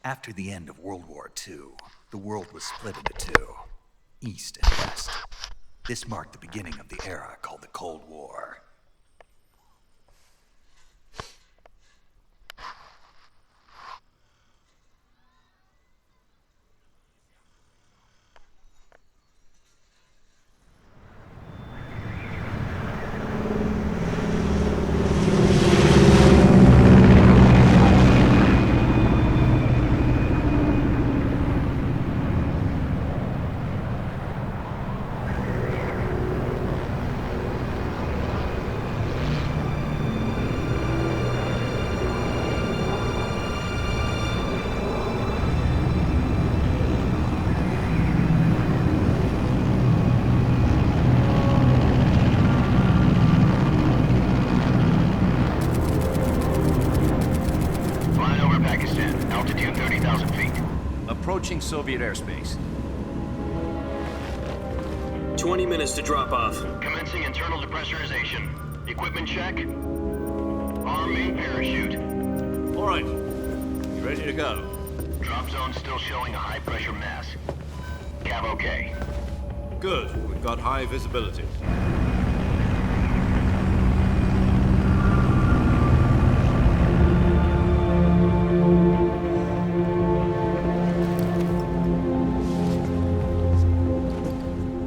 After the end of World War II, the world was split into two, East and West. This marked the beginning of the era called the Cold War. Approaching Soviet airspace. 20 minutes to drop off. Commencing internal depressurization. Equipment check. Arm main parachute. All right. You ready to go? Drop zone still showing a high pressure mass. Cav okay. Good. We've got high visibility.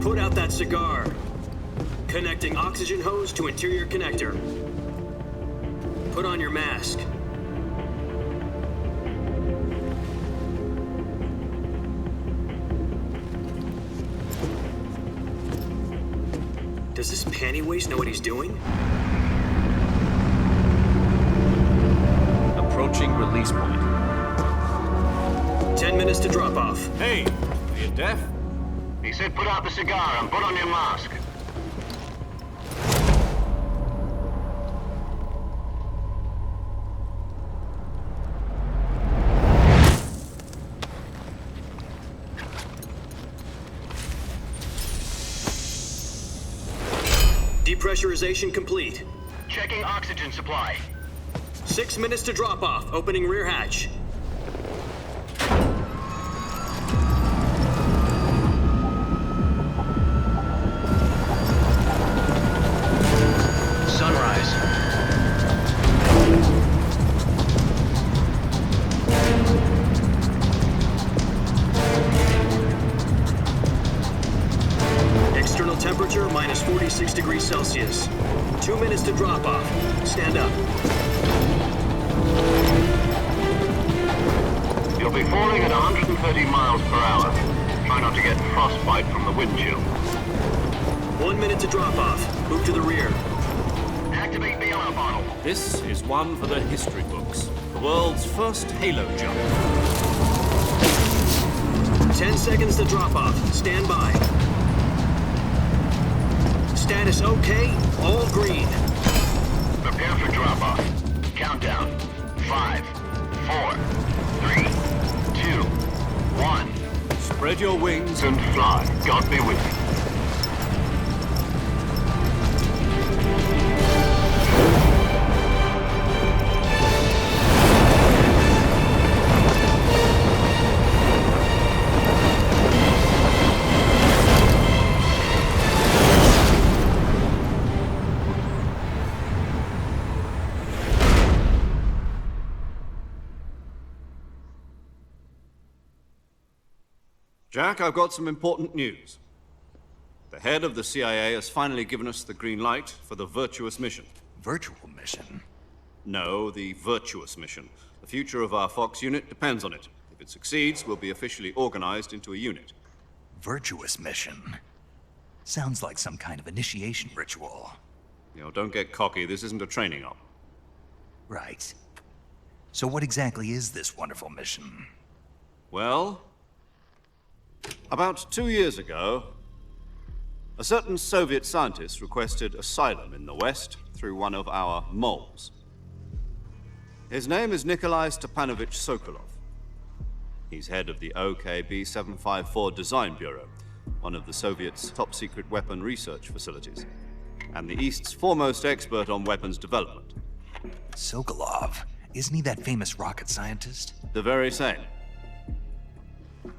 Put out that cigar. Connecting oxygen hose to interior connector. Put on your mask. Does this panty waste know what he's doing? Approaching release point. 10 minutes to drop off. Hey, are you deaf? He said put out the cigar and put on your mask. Depressurization complete. Checking oxygen supply. 6 minutes to drop off. Opening rear hatch. Sunrise. External temperature minus 46 degrees Celsius. 2 minutes to drop off. Stand up. You'll be falling at 130 miles per hour. Try not to get frostbite from the wind chill. 1 minute to drop off. Move to the rear. Activate the alarm bottle. This is one for the history books. The world's first halo jump. 10 seconds to drop off. Stand by. Status okay. All green. Prepare for drop-off. Countdown. 5, 4, 3, 2, 1. Spread your wings And fly. God be with you. Jack, I've got some important news. The head of the CIA has finally given us the green light for the Virtuous mission. Virtual mission? No, the Virtuous mission. The future of our Fox unit depends on it. If it succeeds, we'll be officially organized into a unit. Virtuous mission? Sounds like some kind of initiation ritual. You know, don't get cocky. This isn't a training op. Right. So what exactly is this wonderful mission? Well, about 2 years ago, a certain Soviet scientist requested asylum in the West through one of our moles. His name is Nikolai Stepanovich Sokolov. He's head of the OKB 754 Design Bureau, one of the Soviets' top-secret weapon research facilities, and the East's foremost expert on weapons development. Sokolov? Isn't he that famous rocket scientist? The very same.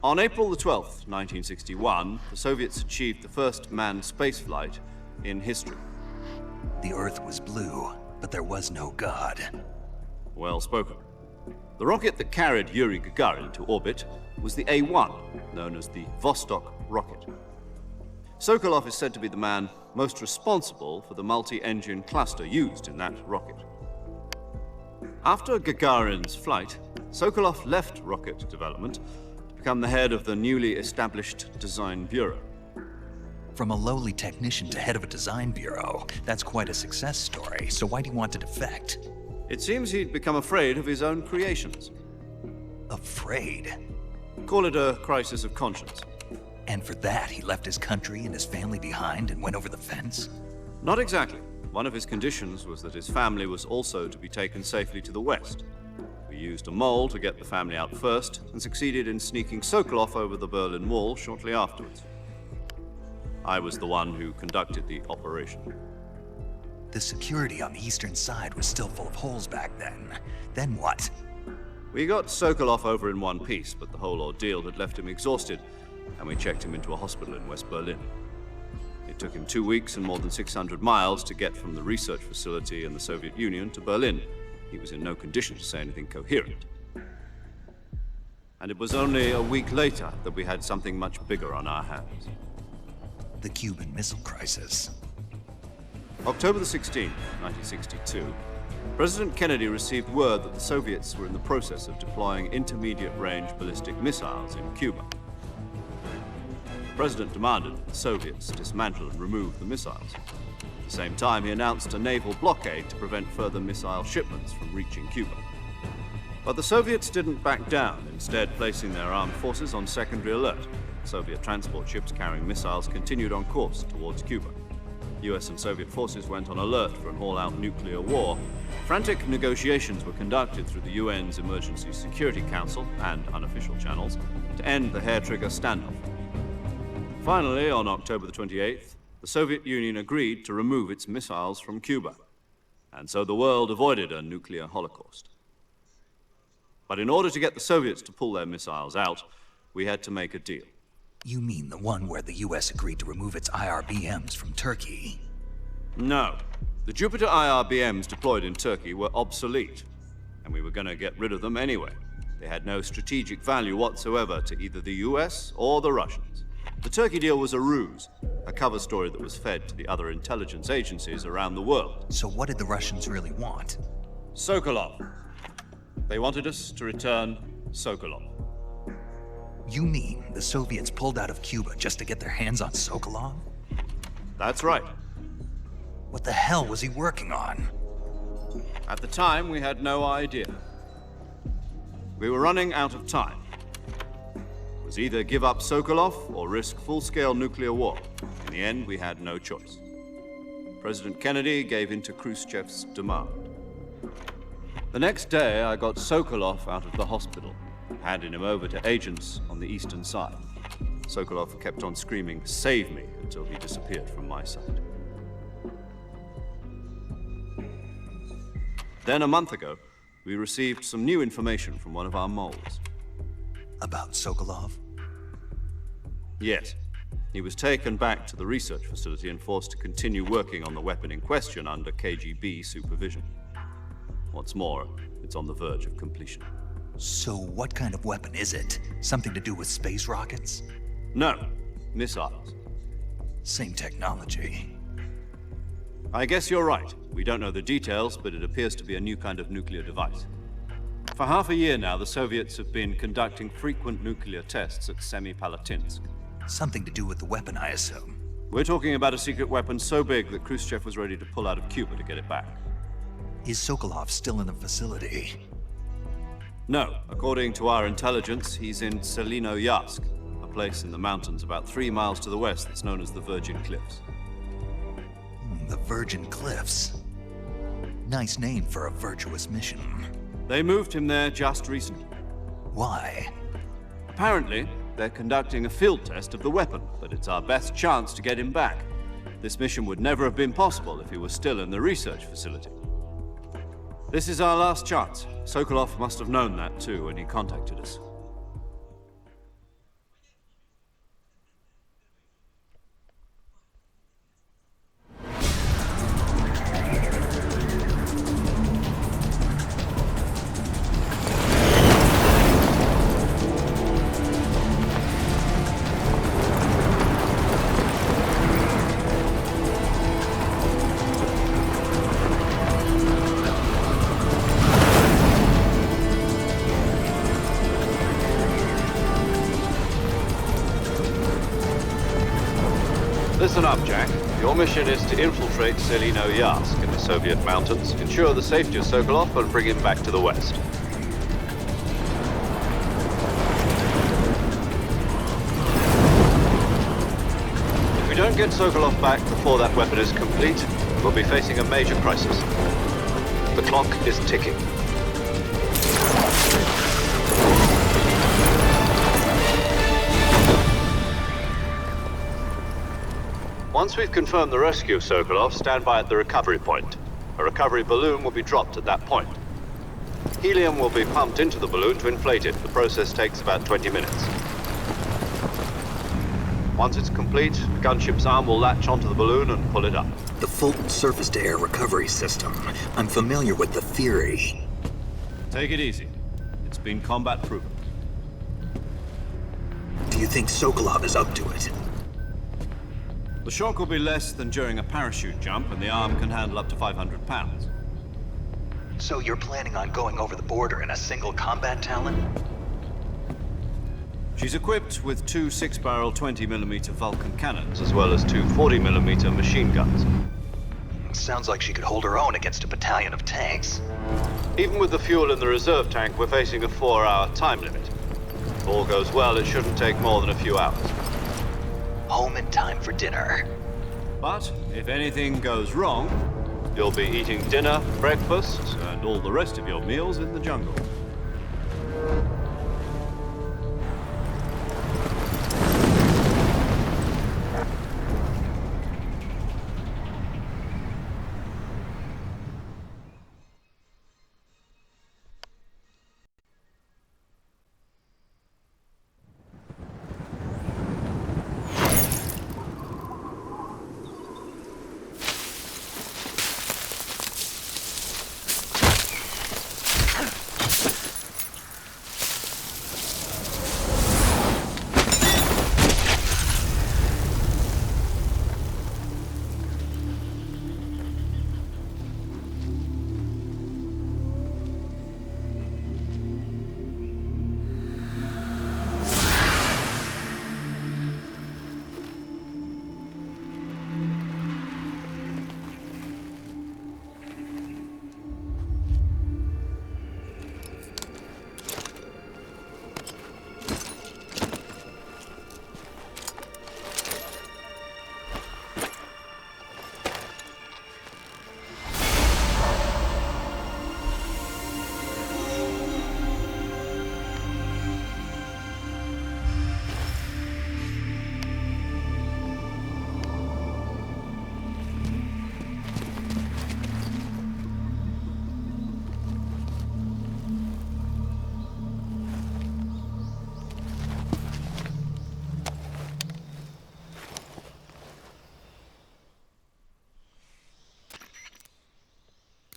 On April the 12th, 1961, the Soviets achieved the first manned spaceflight in history. The Earth was blue, but there was no God. Well spoken. The rocket that carried Yuri Gagarin to orbit was the A-1, known as the Vostok rocket. Sokolov is said to be the man most responsible for the multi-engine cluster used in that rocket. After Gagarin's flight, Sokolov left rocket development to become the head of the newly established Design Bureau. From a lowly technician to head of a design bureau, that's quite a success story, so why do you want to defect? It seems he'd become afraid of his own creations. Afraid? Call it a crisis of conscience. And for that, he left his country and his family behind and went over the fence? Not exactly. One of his conditions was that his family was also to be taken safely to the west. We used a mole to get the family out first and succeeded in sneaking Sokolov over the Berlin Wall shortly afterwards. I was the one who conducted the operation. The security on the eastern side was still full of holes back then. Then what? We got Sokolov over in one piece, but the whole ordeal had left him exhausted, and we checked him into a hospital in West Berlin. It took him 2 weeks and more than 600 miles to get from the research facility in the Soviet Union to Berlin. He was in no condition to say anything coherent. And it was only a week later that we had something much bigger on our hands. The Cuban Missile Crisis. October the 16th, 1962, President Kennedy received word that the Soviets were in the process of deploying intermediate-range ballistic missiles in Cuba. The President demanded that the Soviets dismantle and remove the missiles. At the same time, he announced a naval blockade to prevent further missile shipments from reaching Cuba. But the Soviets didn't back down, instead placing their armed forces on secondary alert. Soviet transport ships carrying missiles continued on course towards Cuba. US and Soviet forces went on alert for an all-out nuclear war. Frantic negotiations were conducted through the UN's Emergency Security Council and unofficial channels to end the hair-trigger standoff. Finally, on October the 28th, the Soviet Union agreed to remove its missiles from Cuba, and so the world avoided a nuclear holocaust. But in order to get the Soviets to pull their missiles out, we had to make a deal. You mean the one where the US agreed to remove its IRBMs from Turkey? No. The Jupiter IRBMs deployed in Turkey were obsolete, and we were going to get rid of them anyway. They had no strategic value whatsoever to either the US or the Russians. The Turkey deal was a ruse, a cover story that was fed to the other intelligence agencies around the world. So what did the Russians really want? Sokolov. They wanted us to return Sokolov. You mean the Soviets pulled out of Cuba just to get their hands on Sokolov? That's right. What the hell was he working on? At the time, we had no idea. We were running out of time. It was either give up Sokolov or risk full-scale nuclear war. In the end, we had no choice. President Kennedy gave in to Khrushchev's demand. The next day, I got Sokolov out of the hospital, handing him over to agents on the eastern side. Sokolov kept on screaming, "Save me," until he disappeared from my sight. Then a month ago, we received some new information from one of our moles. About Sokolov? Yes. He was taken back to the research facility and forced to continue working on the weapon in question under KGB supervision. What's more, it's on the verge of completion. So what kind of weapon is it? Something to do with space rockets? No, missiles. Same technology. I guess you're right. We don't know the details, but it appears to be a new kind of nuclear device. For half a year now, the Soviets have been conducting frequent nuclear tests at Semipalatinsk. Something to do with the weapon, I assume. We're talking about a secret weapon so big that Khrushchev was ready to pull out of Cuba to get it back. Is Sokolov still in the facility? No. According to our intelligence, he's in Selinoyarsk, a place in the mountains about 3 miles to the west that's known as the Virgin Cliffs. The Virgin Cliffs. Nice name for a virtuous mission. They moved him there just recently. Why? Apparently, they're conducting a field test of the weapon, but it's our best chance to get him back. This mission would never have been possible if he was still in the research facility. This is our last chance. Sokolov must have known that too when he contacted us. Listen up, Jack. Your mission is to infiltrate Selino Yask in the Soviet mountains, ensure the safety of Sokolov, and bring him back to the West. If we don't get Sokolov back before that weapon is complete, we'll be facing a major crisis. The clock is ticking. Once we've confirmed the rescue of Sokolov, stand by at the recovery point. A recovery balloon will be dropped at that point. Helium will be pumped into the balloon to inflate it. The process takes about 20 minutes. Once it's complete, the gunship's arm will latch onto the balloon and pull it up. The Fulton surface-to-air recovery system. I'm familiar with the theory. Take it easy. It's been combat-proven. Do you think Sokolov is up to it? The shock will be less than during a parachute jump, and the arm can handle up to 500 pounds. So you're planning on going over the border in a single combat Talon? She's equipped with two 6-barrel 20mm Vulcan cannons, as well as two 40mm machine guns. Sounds like she could hold her own against a battalion of tanks. Even with the fuel in the reserve tank, we're facing a 4-hour time limit. If all goes well, it shouldn't take more than a few hours. Home in time for dinner. But if anything goes wrong, you'll be eating dinner, breakfast, and all the rest of your meals in the jungle.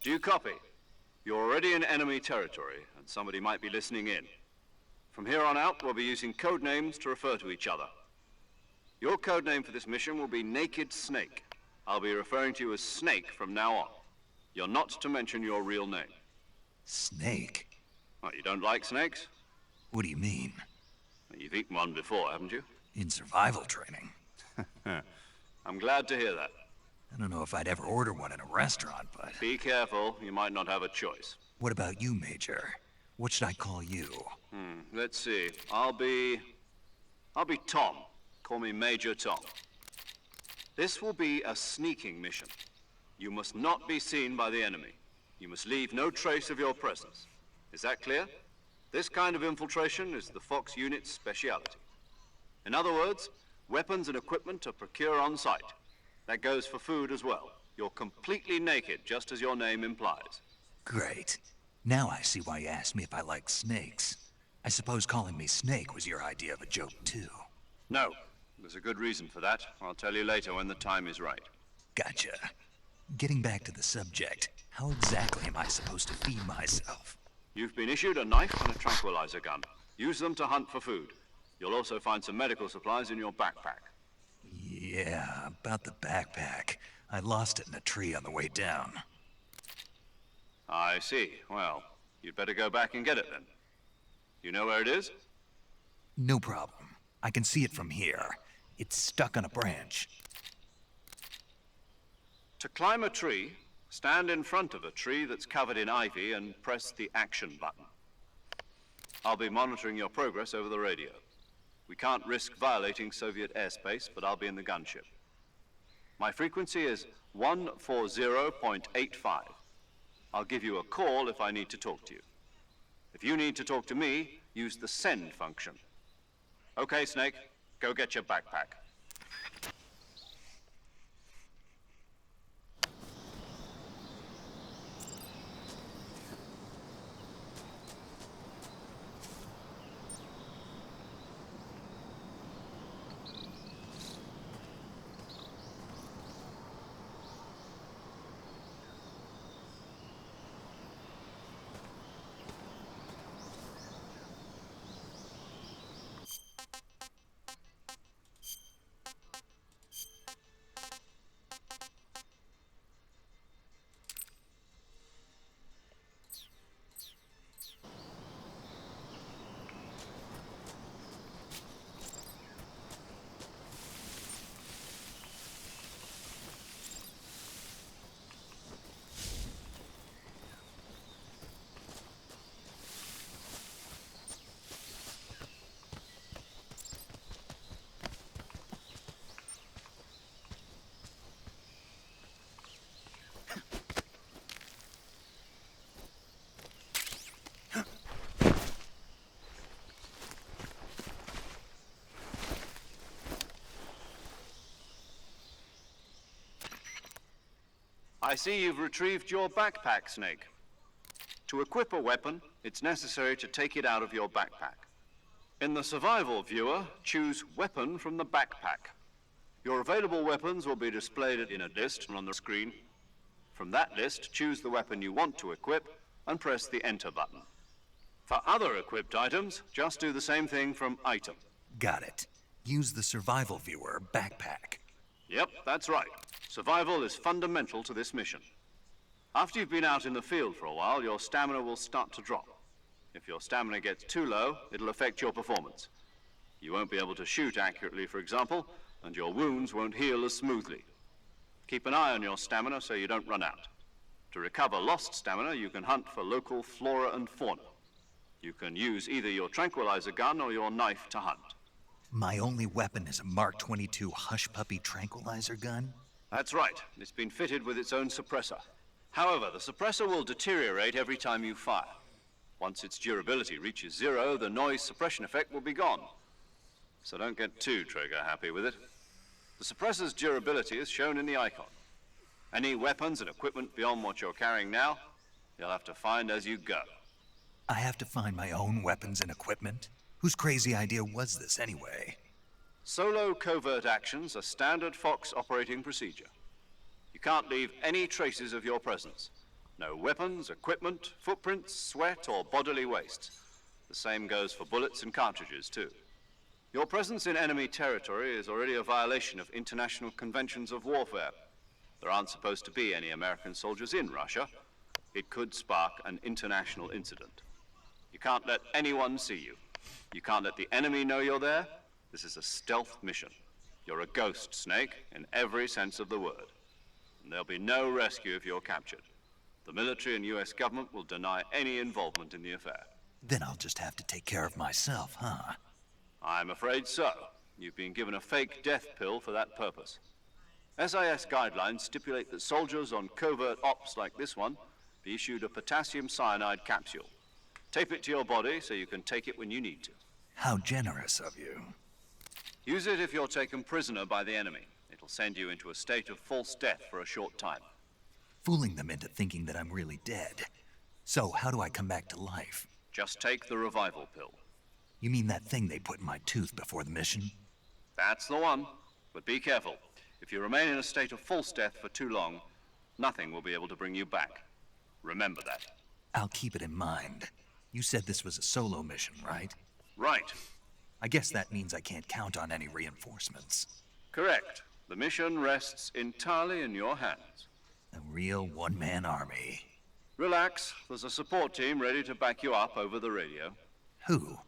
Do you copy? You're already in enemy territory, and somebody might be listening in. From here on out, we'll be using code names to refer to each other. Your code name for this mission will be Naked Snake. I'll be referring to you as Snake from now on. You're not to mention your real name. Snake? What, you don't like snakes? What do you mean? You've eaten one before, haven't you? In survival training. I'm glad to hear that. I don't know if I'd ever order one in a restaurant, but... Be careful, you might not have a choice. What about you, Major? What should I call you? Let's see. I'll be Tom. Call me Major Tom. This will be a sneaking mission. You must not be seen by the enemy. You must leave no trace of your presence. Is that clear? This kind of infiltration is the Fox unit's speciality. In other words, weapons and equipment are procured on site. That goes for food as well. You're completely naked, just as your name implies. Great. Now I see why you asked me if I like snakes. I suppose calling me Snake was your idea of a joke, too. No, there's a good reason for that. I'll tell you later when the time is right. Gotcha. Getting back to the subject, how exactly am I supposed to feed myself? You've been issued a knife and a tranquilizer gun. Use them to hunt for food. You'll also find some medical supplies in your backpack. Yeah, about the backpack. I lost it in a tree on the way down. I see. Well, you'd better go back and get it then. You know where it is? No problem. I can see it from here. It's stuck on a branch. To climb a tree, stand in front of a tree that's covered in ivy and press the action button. I'll be monitoring your progress over the radio. We can't risk violating Soviet airspace, but I'll be in the gunship. My frequency is 140.85. I'll give you a call if I need to talk to you. If you need to talk to me, use the send function. Okay, Snake, go get your backpack. I see you've retrieved your backpack, Snake. To equip a weapon, it's necessary to take it out of your backpack. In the survival viewer, choose Weapon from the backpack. Your available weapons will be displayed in a list on the screen. From that list, choose the weapon you want to equip and press the Enter button. For other equipped items, just do the same thing from Item. Got it. Use the survival viewer backpack. Yep, that's right. Survival is fundamental to this mission. After you've been out in the field for a while, your stamina will start to drop. If your stamina gets too low, it'll affect your performance. You won't be able to shoot accurately, for example, and your wounds won't heal as smoothly. Keep an eye on your stamina so you don't run out. To recover lost stamina, you can hunt for local flora and fauna. You can use either your tranquilizer gun or your knife to hunt. My only weapon is a Mark 22 Hush Puppy tranquilizer gun? That's right. It's been fitted with its own suppressor. However, the suppressor will deteriorate every time you fire. Once its durability reaches 0, the noise suppression effect will be gone. So don't get too trigger happy with it. The suppressor's durability is shown in the icon. Any weapons and equipment beyond what you're carrying now, you'll have to find as you go. I have to find my own weapons and equipment? Whose crazy idea was this anyway? Solo covert actions are standard Fox operating procedure. You can't leave any traces of your presence. No weapons, equipment, footprints, sweat, or bodily waste. The same goes for bullets and cartridges, too. Your presence in enemy territory is already a violation of international conventions of warfare. There aren't supposed to be any American soldiers in Russia. It could spark an international incident. You can't let anyone see you. You can't let the enemy know you're there. This is a stealth mission. You're a ghost, Snake, in every sense of the word. And there'll be no rescue if you're captured. The military and US government will deny any involvement in the affair. Then I'll just have to take care of myself, huh? I'm afraid so. You've been given a fake death pill for that purpose. SIS guidelines stipulate that soldiers on covert ops like this one be issued a potassium cyanide capsule. Tape it to your body so you can take it when you need to. How generous of you. Use it if you're taken prisoner by the enemy. It'll send you into a state of false death for a short time. Fooling them into thinking that I'm really dead. So how do I come back to life? Just take the revival pill. You mean that thing they put in my tooth before the mission? That's the one. But be careful. If you remain in a state of false death for too long, nothing will be able to bring you back. Remember that. I'll keep it in mind. You said this was a solo mission, right? Right. I guess that means I can't count on any reinforcements. Correct. The mission rests entirely in your hands. A real one-man army. Relax. There's a support team ready to back you up over the radio. Who?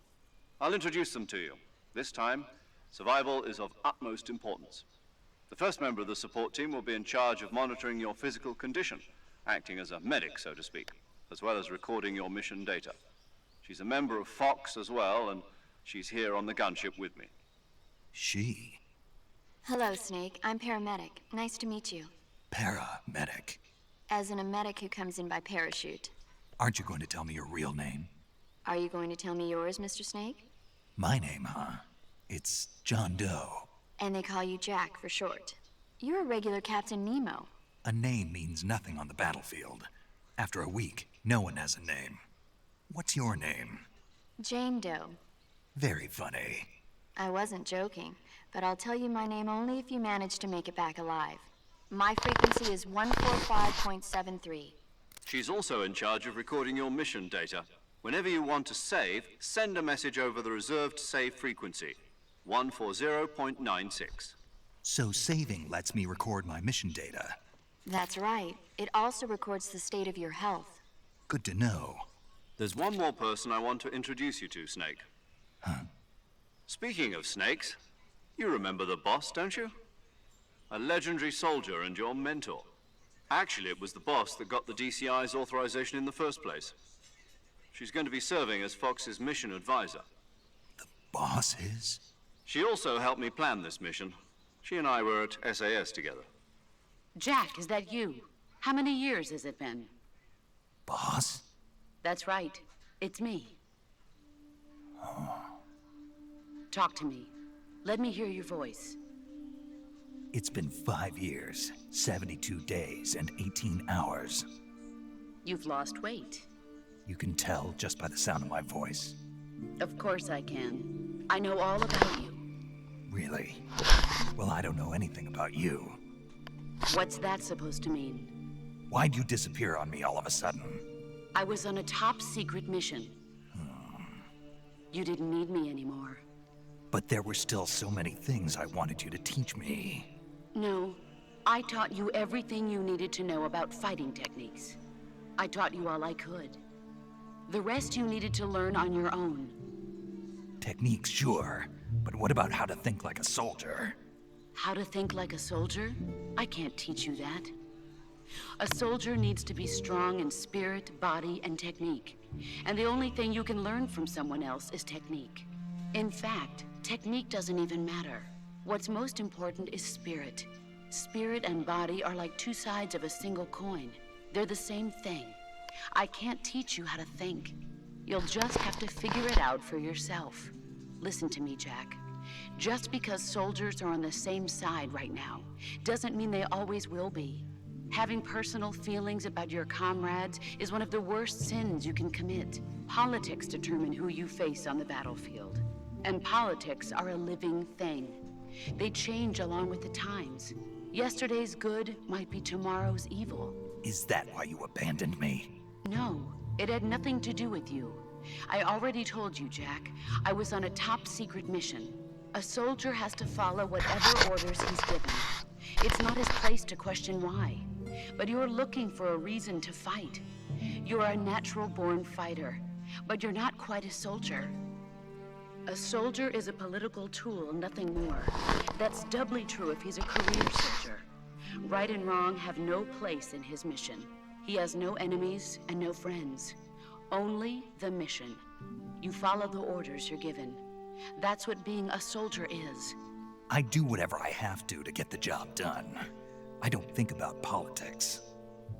I'll introduce them to you. This time, survival is of utmost importance. The first member of the support team will be in charge of monitoring your physical condition, acting as a medic, so to speak, as well as recording your mission data. She's a member of Fox as well, and she's here on the gunship with me. She? Hello, Snake. I'm paramedic. Nice to meet you. Paramedic. As in a medic who comes in by parachute. Aren't you going to tell me your real name? Are you going to tell me yours, Mr. Snake? My name, huh? It's John Doe. And they call you Jack for short. You're a regular Captain Nemo. A name means nothing on the battlefield. After a week, no one has a name. What's your name? Jane Doe. Very funny. I wasn't joking, but I'll tell you my name only if you manage to make it back alive. My frequency is 145.73. She's also in charge of recording your mission data. Whenever you want to save, send a message over the reserved save frequency, 140.96. So saving lets me record my mission data. That's right. It also records the state of your health. Good to know. There's one more person I want to introduce you to, Snake. Huh? Speaking of snakes, you remember the boss, don't you? A legendary soldier and your mentor. Actually, it was the boss that got the DCI's authorization in the first place. She's going to be serving as Fox's mission advisor. The boss is? She also helped me plan this mission. She and I were at SAS together. Jack, is that you? How many years has it been? Boss? That's right. It's me. Talk to me. Let me hear your voice. It's been 5 years, 72 days, and 18 hours. You've lost weight. You can tell just by the sound of my voice. Of course I can. I know all about you. Really? Well, I don't know anything about you. What's that supposed to mean? Why'd you disappear on me all of a sudden? I was on a top secret mission. You didn't need me anymore. But there were still so many things I wanted you to teach me. No, I taught you everything you needed to know about fighting techniques. I taught you all I could. The rest you needed to learn on your own. Techniques, sure. But what about how to think like a soldier? How to think like a soldier? I can't teach you that. A soldier needs to be strong in spirit, body, and technique. And the only thing you can learn from someone else is technique. In fact, technique doesn't even matter. What's most important is spirit. Spirit and body are like two sides of a single coin. They're the same thing. I can't teach you how to think. You'll just have to figure it out for yourself. Listen to me, Jack. Just because soldiers are on the same side right now doesn't mean they always will be. Having personal feelings about your comrades is one of the worst sins you can commit. Politics determine who you face on the battlefield. And politics are a living thing. They change along with the times. Yesterday's good might be tomorrow's evil. Is that why you abandoned me? No, it had nothing to do with you. I already told you, Jack. I was on a top secret mission. A soldier has to follow whatever orders he's given. It's not his place to question why. But you're looking for a reason to fight. You're a natural-born fighter, but you're not quite a soldier. A soldier is a political tool, nothing more. That's doubly true if he's a career soldier. Right and wrong have no place in his mission. He has no enemies and no friends. Only the mission. You follow the orders you're given. That's what being a soldier is. I do whatever I have to get the job done. I don't think about politics.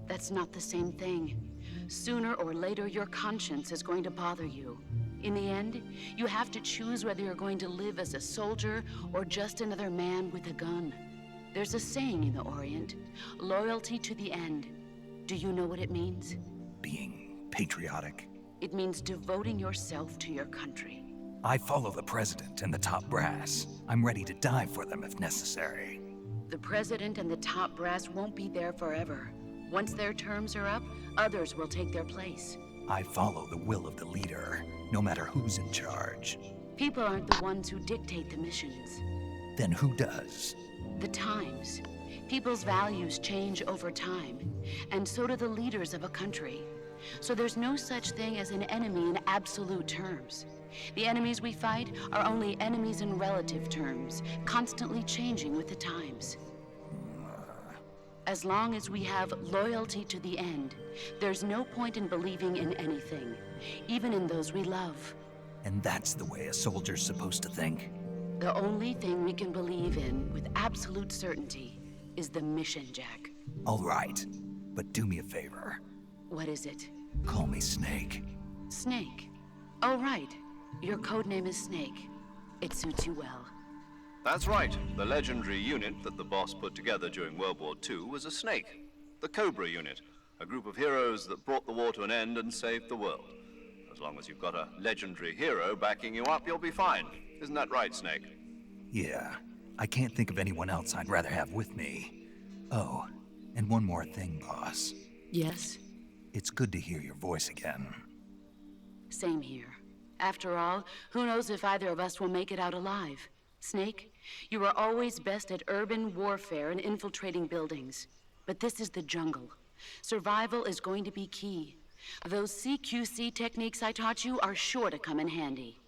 That's not the same thing. Sooner or later, your conscience is going to bother you. In the end, you have to choose whether you're going to live as a soldier or just another man with a gun. There's a saying in the Orient, loyalty to the end. Do you know what it means? Being patriotic. It means devoting yourself to your country. I follow the president and the top brass. I'm ready to die for them if necessary. The president and the top brass won't be there forever. Once their terms are up, others will take their place. I follow the will of the leader, no matter who's in charge. People aren't the ones who dictate the missions. Then who does? The times. People's values change over time, and so do the leaders of a country. So there's no such thing as an enemy in absolute terms. The enemies we fight are only enemies in relative terms, constantly changing with the times. As long as we have loyalty to the end, there's no point in believing in anything, even in those we love. And that's the way a soldier's supposed to think? The only thing we can believe in with absolute certainty is the mission, Jack. All right, but do me a favor. What is it? Call me Snake. Snake. Oh, right. Your codename is Snake. It suits you well. That's right. The legendary unit that the boss put together during World War II was a snake. The Cobra unit, a group of heroes that brought the war to an end and saved the world. As long as you've got a legendary hero backing you up, you'll be fine. Isn't that right, Snake? Yeah, I can't think of anyone else I'd rather have with me. Oh, and one more thing, boss. Yes? It's good to hear your voice again. Same here. After all, who knows if either of us will make it out alive? Snake, you are always best at urban warfare and infiltrating buildings. But this is the jungle. Survival is going to be key. Those CQC techniques I taught you are sure to come in handy.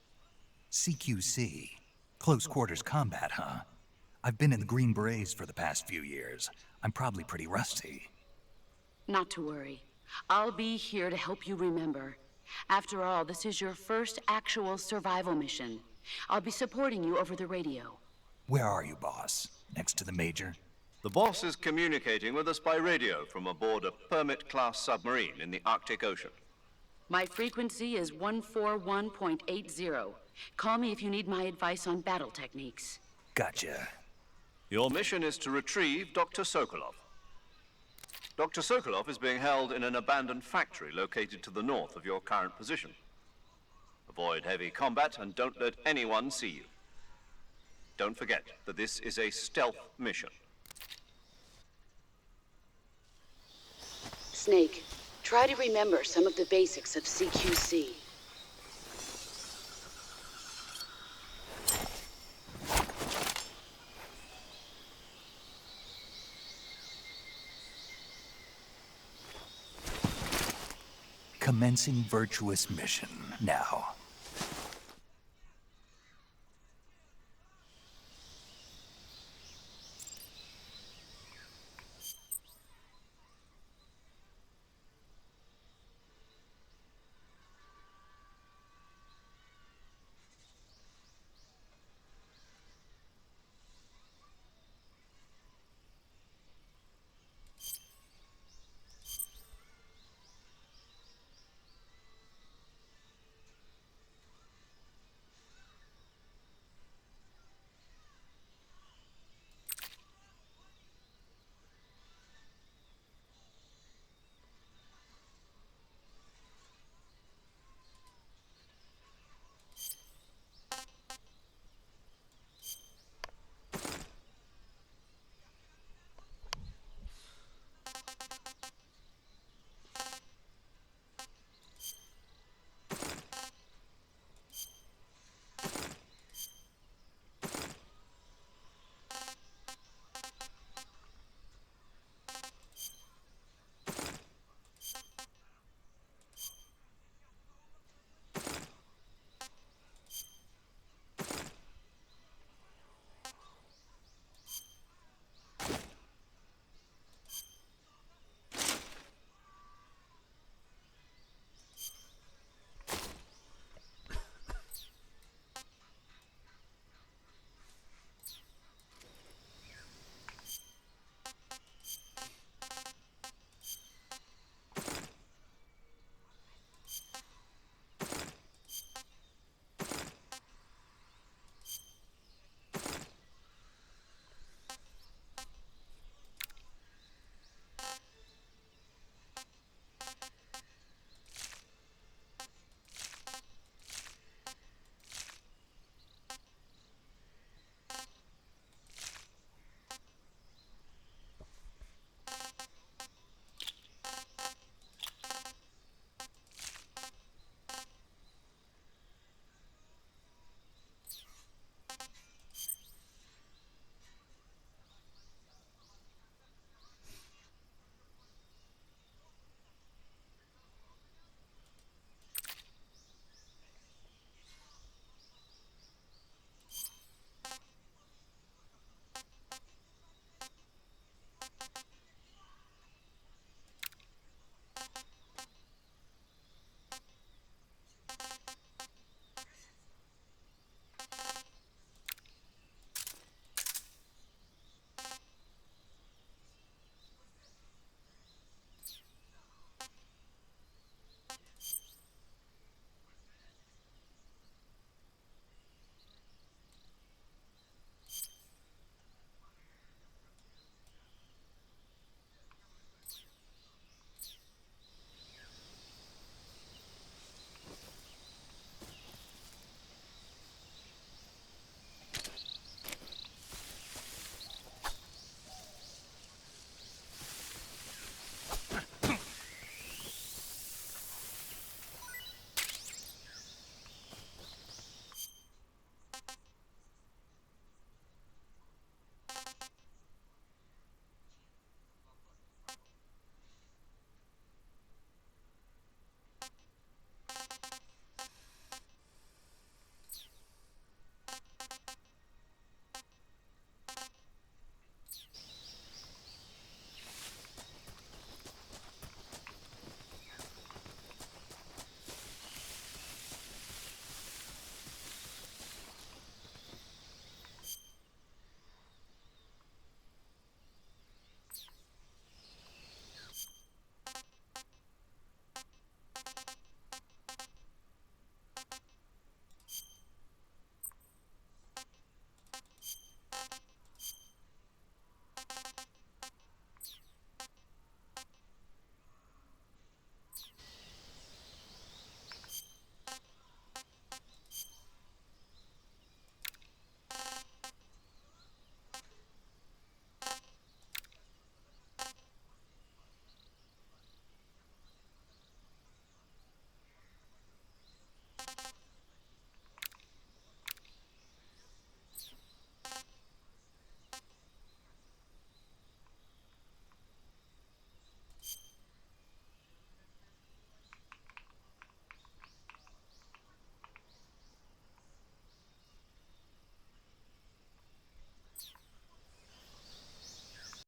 CQC? Close quarters combat, huh? I've been in the Green Berets for the past few years. I'm probably pretty rusty. Not to worry. I'll be here to help you remember. After all, this is your first actual survival mission. I'll be supporting you over the radio. Where are you, boss? Next to the Major? The boss is communicating with us by radio from aboard a Permit-class submarine in the Arctic Ocean. My frequency is 141.80. Call me if you need my advice on battle techniques. Gotcha. Your mission is to retrieve Dr. Sokolov. Dr. Sokolov is being held in an abandoned factory located to the north of your current position. Avoid heavy combat and don't let anyone see you. Don't forget that this is a stealth mission. Snake, try to remember some of the basics of CQC. Commencing virtuous mission now.